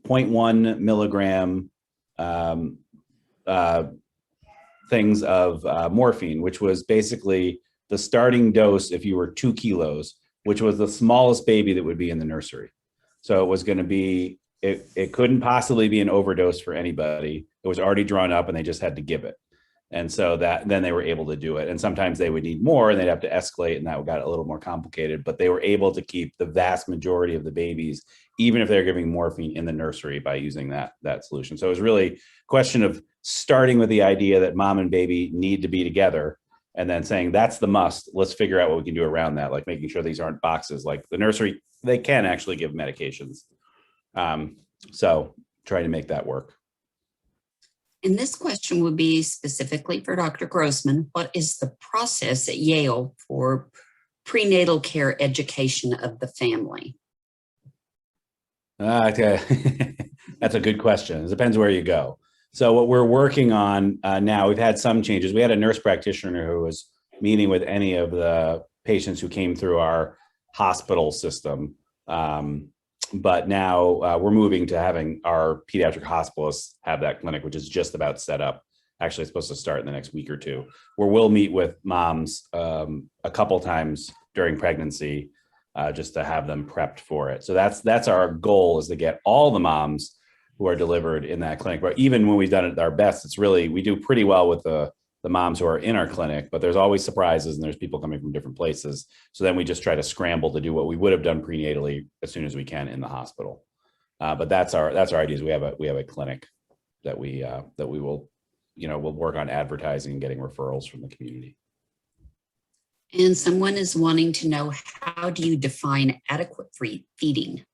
0.1 milligram things of morphine, which was basically the starting dose if you were 2 kilos, which was the smallest baby that would be in the nursery. So it was going to be, it couldn't possibly be an overdose for anybody. It was already drawn up and they just had to give it. And so then they were able to do it. And sometimes they would need more and they'd have to escalate, and that got a little more complicated, but they were able to keep the vast majority of the babies, even if they're giving morphine, in the nursery by using that solution. So it was really a question of starting with the idea that mom and baby need to be together, and then saying that's the must. Let's figure out what we can do around that, like making sure these aren't boxes. Like the nursery, they can actually give medications. So trying to make that work. And this question would be specifically for Dr. Grossman. What is the process at Yale for prenatal care education of the family? Okay. That's a good question. It depends where you go. So what we're working on now, we've had some changes. We had a nurse practitioner who was meeting with any of the patients who came through our hospital system. But now we're moving to having our pediatric hospitalists have that clinic, which is just about set up. Actually, it's supposed to start in the next week or two, where we'll meet with moms a couple times during pregnancy just to have them prepped for it. So that's our goal, is to get all the moms who are delivered in that clinic. But even when we've done it at our best, it's really, we do pretty well with the moms who are in our clinic, but there's always surprises and there's people coming from different places. So then we just try to scramble to do what we would have done prenatally as soon as we can in the hospital. But that's our idea, is we have a clinic that we will, we'll work on advertising and getting referrals from the community. And someone is wanting to know, how do you define adequate feeding?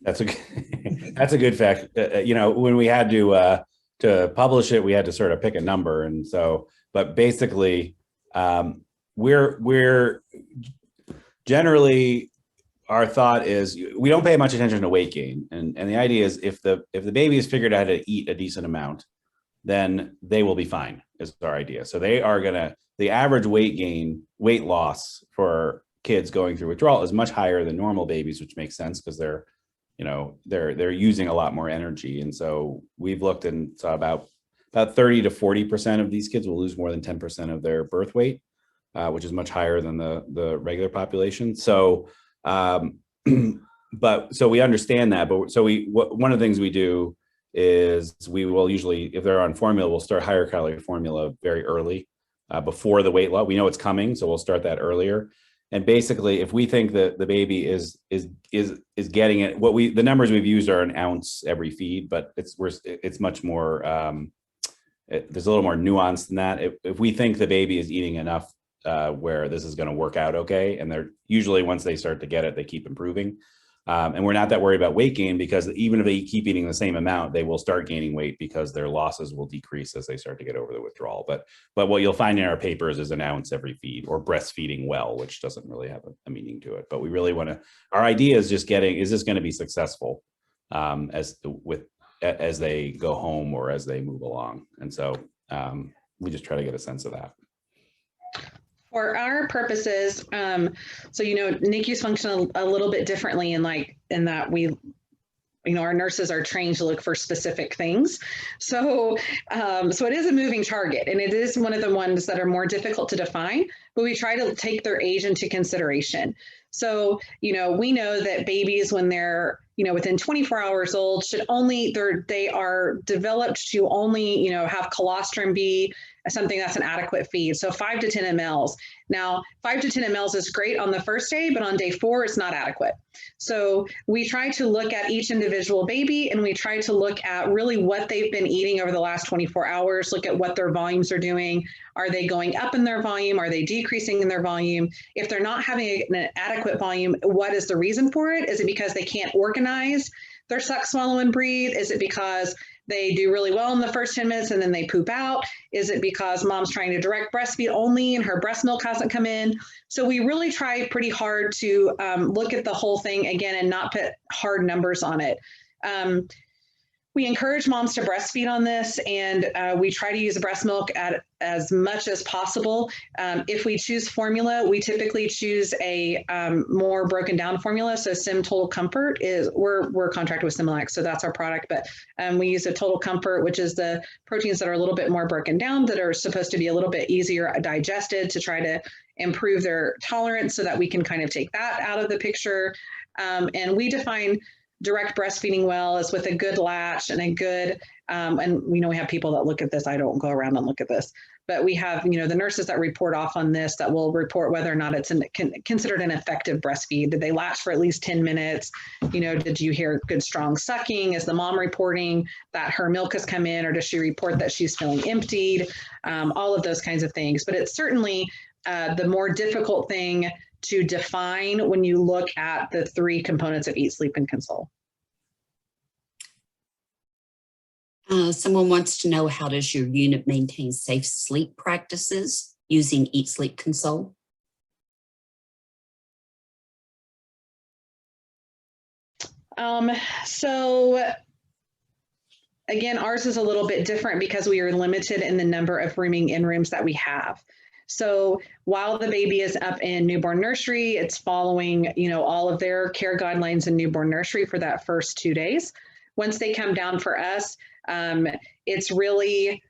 That's a good fact. When we had to publish it, we had to sort of pick a number. And so, but basically, we're generally, our thought is we don't pay much attention to weight gain. And the idea is if the baby has figured out how to eat a decent amount, then they will be fine, is our idea. So the average weight loss for kids going through withdrawal is much higher than normal babies, which makes sense because they're using a lot more energy. And so we've looked and saw about 30 to 40% of these kids will lose more than 10% of their birth weight, which is much higher than the regular population. So, so we understand that, but one of the things we do is we will usually, if they're on formula, we'll start higher calorie formula very early, before the weight loss. We know it's coming, so we'll start that earlier. And basically, if we think that the baby is getting it, the numbers we've used are an ounce every feed, but it's much more, there's a little more nuance than that. If we think the baby is eating enough where this is going to work out okay, and they're usually, once they start to get it, they keep improving. And we're not that worried about weight gain, because even if they keep eating the same amount, they will start gaining weight because their losses will decrease as they start to get over the withdrawal. But what you'll find in our papers is an ounce every feed, or breastfeeding well, which doesn't really have a meaning to it. But we really want to, our idea is just getting, is this going to be successful as they go home or as they move along? And so we just try to get a sense of that. For our purposes, so, NICUs function a little bit differently in that we, our nurses are trained to look for specific things. So it is a moving target, and it is one of the ones that are more difficult to define, but we try to take their age into consideration. So, we know that babies, when they're, within 24 hours old, they are developed to only, have colostrum be something that's an adequate feed. So 5 to 10 mLs. Now, 5 to 10 mLs is great on the first day, but on day 4, it's not adequate. So we try to look at each individual baby, and we try to look at really what they've been eating over the last 24 hours, look at what their volumes are doing. Are they going up in their volume? Are they decreasing in their volume? If they're not having an adequate volume, what is the reason for it? Is it because they can't organize their suck, swallow, and breathe? Is it because they do really well in the first 10 minutes and then they poop out? Is it because mom's trying to direct breastfeed only and her breast milk hasn't come in? So we really try pretty hard to look at the whole thing again and not put hard numbers on it. We encourage moms to breastfeed on this, and we try to use breast milk as much as possible. If we choose formula, we typically choose a more broken down formula. So Sim Total Comfort we're contracted with Similac, so that's our product. But we use a Total Comfort, which is the proteins that are a little bit more broken down, that are supposed to be a little bit easier digested, to try to improve their tolerance, so that we can kind of take that out of the picture. And we define direct breastfeeding well is with a good latch and a good, and we have people that look at this. I don't go around and look at this, but we have, the nurses that report off on this, that will report whether or not it's considered an effective breastfeed. Did they latch for at least 10 minutes? Did you hear good strong sucking? Is the mom reporting that her milk has come in, or does she report that she's feeling emptied? All of those kinds of things. But it's certainly the more difficult thing to define when you look at the 3 components of eat, sleep, and console. Someone wants to know, how does your unit maintain safe sleep practices using Eat, Sleep, Console? So again, ours is a little bit different because we are limited in the number of rooming in rooms that we have. So while the baby is up in newborn nursery, it's following, all of their care guidelines in newborn nursery for that first 2 days. Once they come down for us, it's really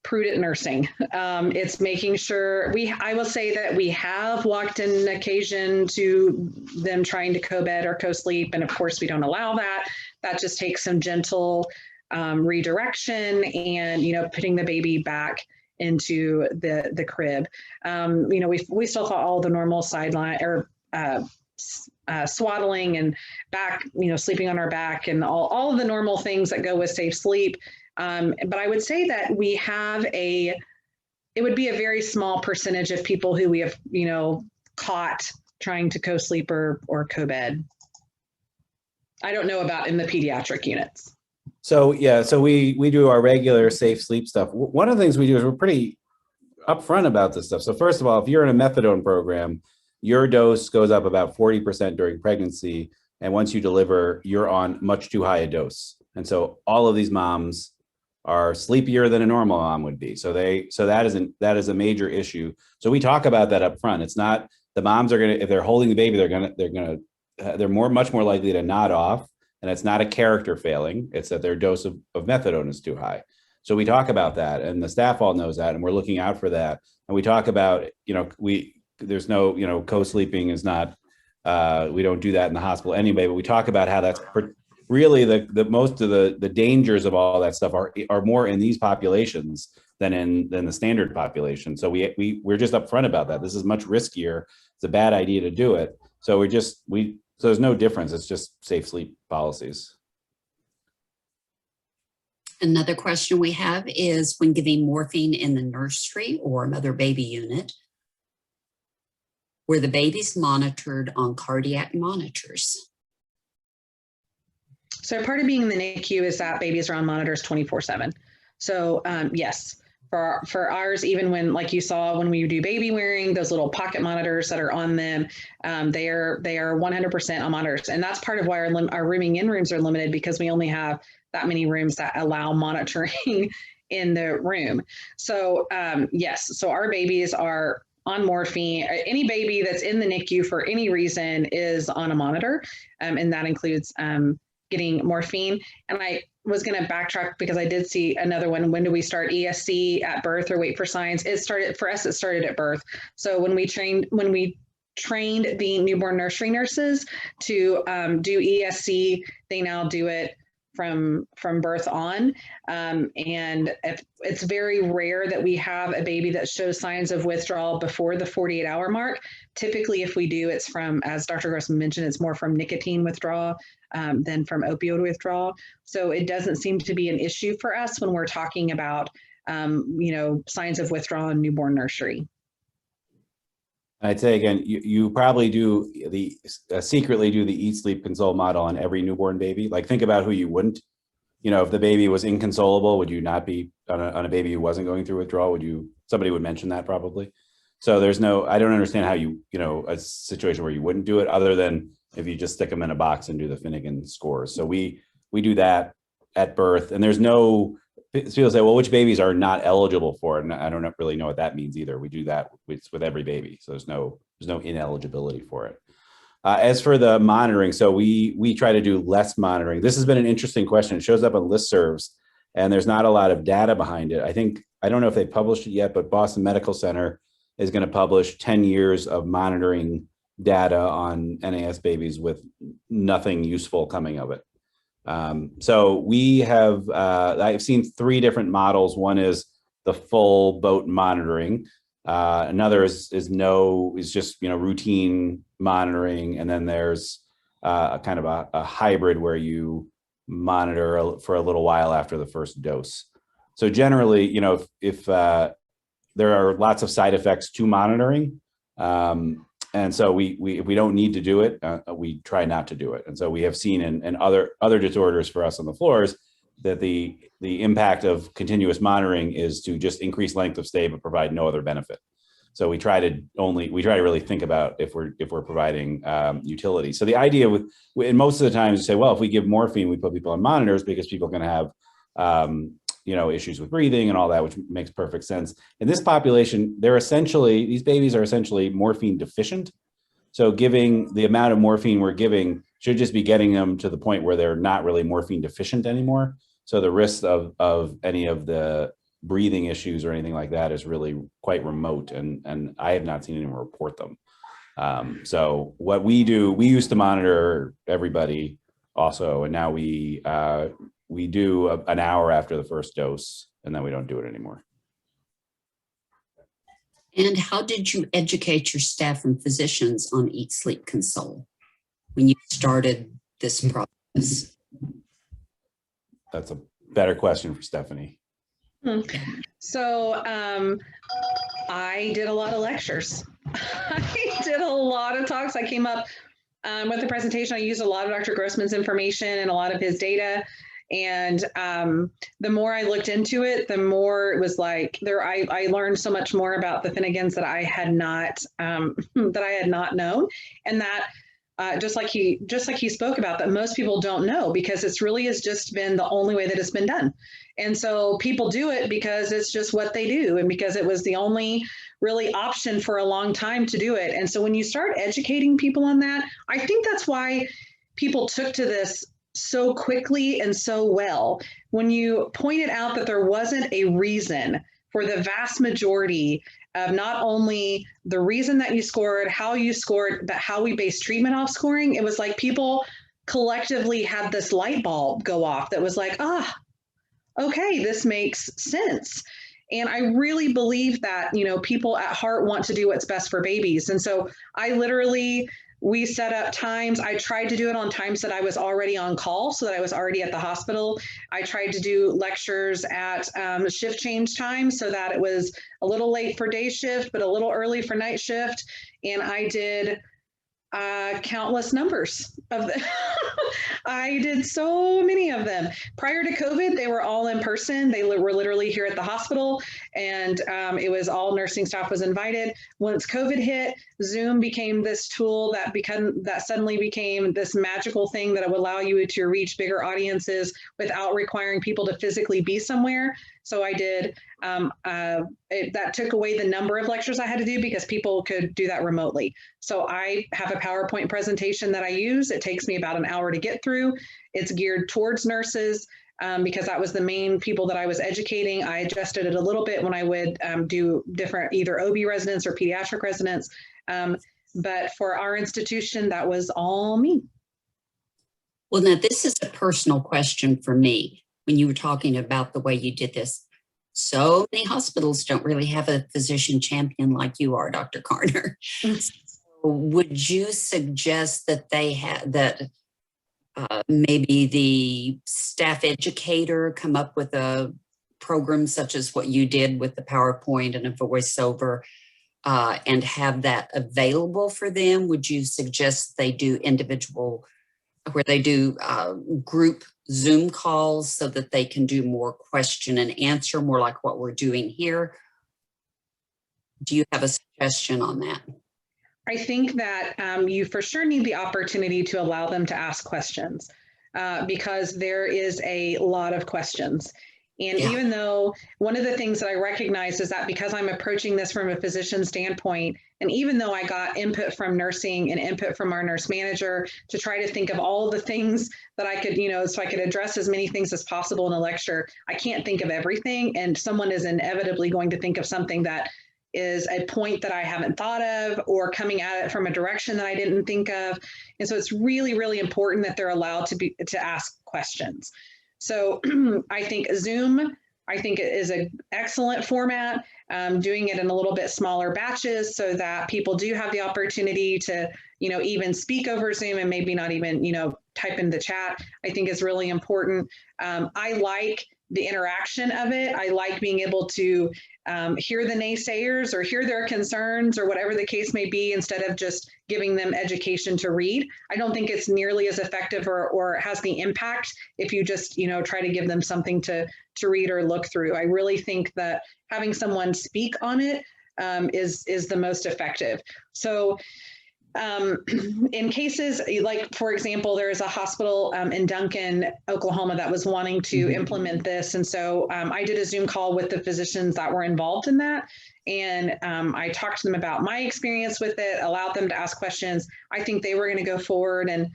prudent nursing. It's making sure I will say that we have walked in occasion to them trying to co-bed or co-sleep. And of course we don't allow that. That just takes some gentle redirection and, putting the baby back into the crib. We still follow all the normal sideline or swaddling and back, sleeping on our back, and all of the normal things that go with safe sleep. But I would say that we have it would be a very small percentage of people who we have, caught trying to co-sleep or co-bed. I don't know about in the pediatric units. So yeah, so we do our regular safe sleep stuff. One of the things we do is we're pretty upfront about this stuff. So first of all, if you're in a methadone program, your dose goes up about 40% during pregnancy. And once you deliver, you're on much too high a dose. And so all of these moms are sleepier than a normal mom would be. So that is a major issue. So we talk about that up front. It's not, the moms are going to, if they're holding the baby, they're much more likely to nod off. And it's not a character failing. It's that their dose of methadone is too high. So we talk about that, and the staff all knows that, and we're looking out for that. And we talk about, there's no, co-sleeping is not, we don't do that in the hospital anyway, but we talk about how that's really the most of the dangers of all that stuff are more in these populations than the standard population. So we're just upfront about that. This is much riskier. It's a bad idea to do it. So so there's no difference. It's just safe sleep policies. Another question we have is, when giving morphine in the nursery or mother baby unit, Were the babies monitored on cardiac monitors? So part of being in the NICU is that babies are on monitors 24/7. So yes, for ours, even when, like you saw when we do baby wearing, those little pocket monitors that are on them, they are 100% on monitors. And that's part of why our rooming in rooms are limited, because we only have that many rooms that allow monitoring in the room. So yes, so our babies are on morphine. Any baby that's in the NICU for any reason is on a monitor, and that includes getting morphine. And I was going to backtrack because I did see another one. When do we start ESC at birth or wait for signs? It started for us. It started at birth. So when we trained the newborn nursery nurses to do ESC, they now do it from birth on. And it's very rare that we have a baby that shows signs of withdrawal before the 48-hour mark. Typically, if we do, it's from, as Dr. Grossman mentioned, it's more from nicotine withdrawal than from opioid withdrawal. So it doesn't seem to be an issue for us when we're talking about, signs of withdrawal in newborn nursery. I'd say again, you probably do secretly do the eat, sleep, console model on every newborn baby. Like, think about who you wouldn't. If the baby was inconsolable, would you not be on a baby who wasn't going through withdrawal? Somebody would mention that probably. So I don't understand how a situation where you wouldn't do it, other than if you just stick them in a box and do the Finnegan scores. So we do that at birth, and there's no, people say, well, which babies are not eligible for it? And I don't really know what that means either. We do that with every baby. So there's no ineligibility for it. As for the monitoring, so we try to do less monitoring. This has been an interesting question. It shows up on listservs, and there's not a lot of data behind it. I don't know if they published it yet, but Boston Medical Center is going to publish 10 years of monitoring data on NAS babies with nothing useful coming of it. So we have, I've seen 3 different models. One is the full boat monitoring. Another is just, routine monitoring. And then there's kind of a hybrid where you monitor for a little while after the first dose. So generally, if there are lots of side effects to monitoring, and so if we don't need to do it, we try not to do it. And so we have seen in other disorders for us on the floors that the impact of continuous monitoring is to just increase length of stay but provide no other benefit. So we try to really think about if we're providing utility. So the idea and most of the times you say, well, if we give morphine, we put people on monitors because people are going to have issues with breathing and all that, which makes perfect sense. In this population, these babies are essentially morphine deficient. So giving the amount of morphine we're giving should just be getting them to the point where they're not really morphine deficient anymore. So the risk of any of the breathing issues or anything like that is really quite remote. And I have not seen anyone report them. So what we do, we used to monitor everybody also. And now we do an hour after the first dose, and then we don't do it anymore. And how did you educate your staff and physicians on Eat, Sleep, Console when you started this process? That's a better question for Stephanie. So I did a lot of lectures. I did a lot of talks. I came up with the presentation. I used a lot of Dr. Grossman's information and a lot of his data. And the more I looked into it, the more it was like I learned so much more about the Finnegans that I had not known, and that just like he spoke about, that most people don't know, because it's really has just been the only way that it's been done. And so people do it because it's just what they do, and because it was the only really option for a long time to do it. And so when you start educating people on that, I think that's why people took to this so quickly and so well. When you pointed out that there wasn't a reason for the vast majority of not only the reason that you scored, how you scored, but how we based treatment off scoring, it was like people collectively had this light bulb go off that was like, okay, this makes sense. And I really believe that, people at heart want to do what's best for babies. And so I literally We set up times. I tried to do it on times that I was already on call, so that I was already at the hospital. I tried to do lectures at shift change time so that it was a little late for day shift, but a little early for night shift. And I did countless numbers of them. I did so many of them. Prior to COVID, they were all in person. They were literally here at the hospital, and it was all nursing staff was invited. Once COVID hit, Zoom became this tool that suddenly became this magical thing that would allow you to reach bigger audiences without requiring people to physically be somewhere. So I did, that took away the number of lectures I had to do because people could do that remotely. So I have a PowerPoint presentation that I use. It takes me about an hour to get through. It's geared towards nurses because that was the main people that I was educating. I adjusted it a little bit when I would do different either OB residents or pediatric residents. But for our institution, that was all me. Well, now this is a personal question for me. When you were talking about the way you did this, so many hospitals don't really have a physician champion like you are, Dr. Carner. So would you suggest that they have that maybe the staff educator come up with a program such as what you did with the PowerPoint and a voiceover and have that available for them? Would you suggest they do individual, where they do group Zoom calls so that they can do more question and answer, more like what we're doing here? Do you have a suggestion on that? I think that you for sure need the opportunity to allow them to ask questions because there is a lot of questions. And even though one of the things that I recognize is that because I'm approaching this from a physician standpoint, and even though I got input from nursing and input from our nurse manager to try to think of all the things that I could, so I could address as many things as possible in a lecture, I can't think of everything. And someone is inevitably going to think of something that is a point that I haven't thought of or coming at it from a direction that I didn't think of. And so it's really, really important that they're allowed to ask questions. So I think Zoom, I think it is an excellent format, doing it in a little bit smaller batches so that people do have the opportunity to, even speak over Zoom and maybe not even, type in the chat, I think is really important. I like the interaction of it. I like being able to hear the naysayers or hear their concerns or whatever the case may be instead of just giving them education to read. I don't think it's nearly as effective or has the impact if you just, try to give them something to read or look through. I really think that having someone speak on it is the most effective. So in cases like, for example, there is a hospital in Duncan, Oklahoma that was wanting to implement this. And so I did a Zoom call with the physicians that were involved in that. And I talked to them about my experience with it, allowed them to ask questions. I think they were going to go forward and,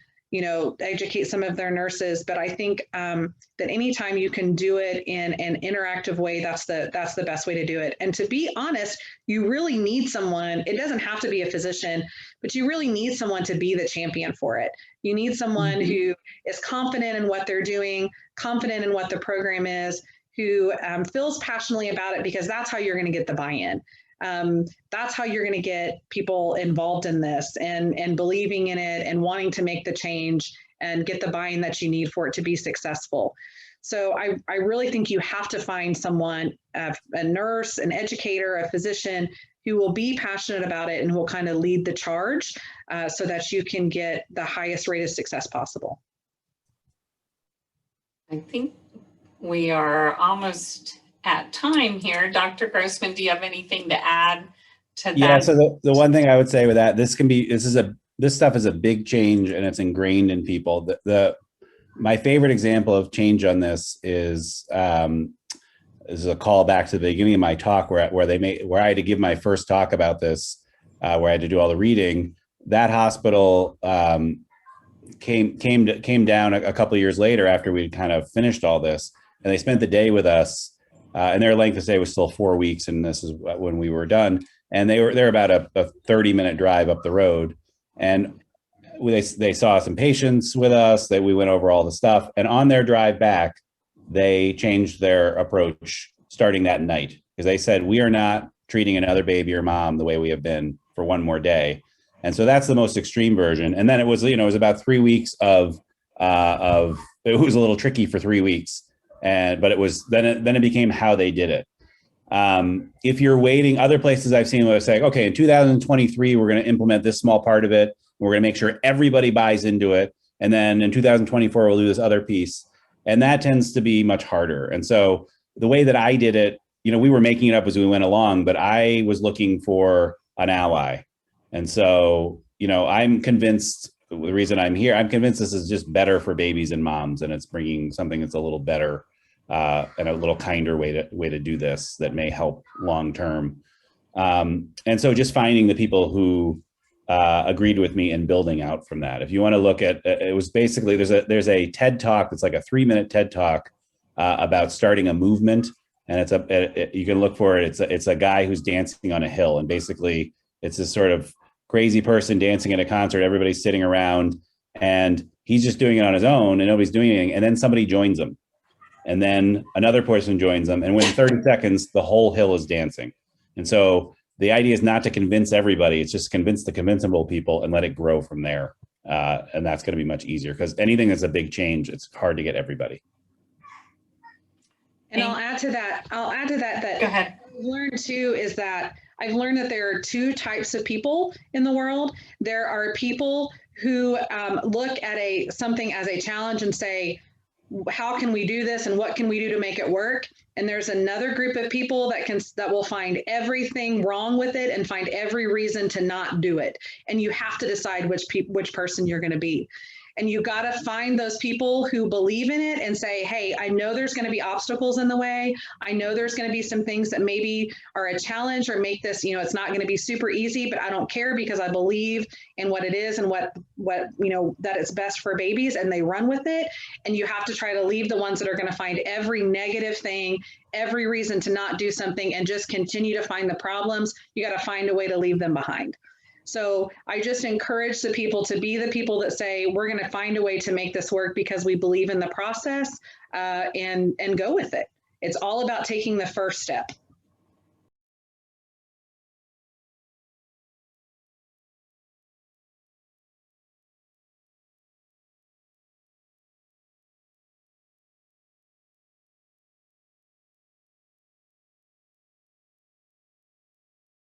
educate some of their nurses. But I think that anytime you can do it in an interactive way, that's the best way to do it. And to be honest, you really need someone. It doesn't have to be a physician, but you really need someone to be the champion for it. You need someone who is confident in what they're doing, confident in what the program is, who feels passionately about it, because that's how you're going to get the buy-in. That's how you're going to get people involved in this and believing in it and wanting to make the change and get the buy-in that you need for it to be successful. So I really think you have to find someone, a nurse, an educator, a physician who will be passionate about it and will kind of lead the charge so that you can get the highest rate of success possible. I think we are almost at time here. Dr. Grossman, do you have anything to add to that? Yeah, so the one thing I would say with that, this stuff is a big change and it's ingrained in people. My favorite example of change on this is a call back to the beginning of my talk where I had to give my first talk about this, where I had to do all the reading. That hospital came down a couple of years later after we'd kind of finished all this, and they spent the day with us. And their length of stay was still 4 weeks, and this is when we were done. And they're about a 30-minute drive up the road, and they saw some patients with us. That we went over all the stuff, and on their drive back, they changed their approach starting that night because they said, we are not treating another baby or mom the way we have been for one more day. And so that's the most extreme version. And then it was, you know, it was about 3 weeks of it was a little tricky for 3 weeks. But it was, then it became how they did it. If you're waiting, other places I've seen where it's like, okay, in 2023, we're going to implement this small part of it. We're going to make sure everybody buys into it. And then in 2024, we'll do this other piece. And that tends to be much harder. And so the way that I did it, you know, we were making it up as we went along, but I was looking for an ally. And so, you know, I'm convinced, the reason I'm here, I'm convinced this is just better for babies and moms, and it's bringing something that's a little better and a little kinder way to do this that may help long term. And so just finding the people who agreed with me and building out from that. If you want to look at, it was basically, there's a TED talk that's like a 3-minute TED talk about starting a movement, and you can look for it. It's a guy who's dancing on a hill, and basically it's this sort of crazy person dancing at a concert. Everybody's sitting around, and he's just doing it on his own, and nobody's doing anything. And then somebody joins him, and then another person joins them, and within 30 seconds, the whole hill is dancing. And so the idea is not to convince everybody, it's just convince the convincible people and let it grow from there. And that's going to be much easier, because anything that's a big change, it's hard to get everybody. And I'll add to that that Go ahead. what I've learned too is that I've learned that there are 2 types of people in the world. There are people who look at something as a challenge and say, how can we do this and what can we do to make it work? And there's another group of people that will find everything wrong with it and find every reason to not do it. And you have to decide which person you're going to be. And you got to find those people who believe in it and say, hey, I know there's going to be obstacles in the way. I know there's going to be some things that maybe are a challenge or make this, you know, it's not going to be super easy, but I don't care because I believe in what it is and what, you know, that it's best for babies, and they run with it. And you have to try to leave the ones that are going to find every negative thing, every reason to not do something, and just continue to find the problems. You got to find a way to leave them behind. So I just encourage the people to be the people that say, we're going to find a way to make this work because we believe in the process, and go with it. It's all about taking the first step.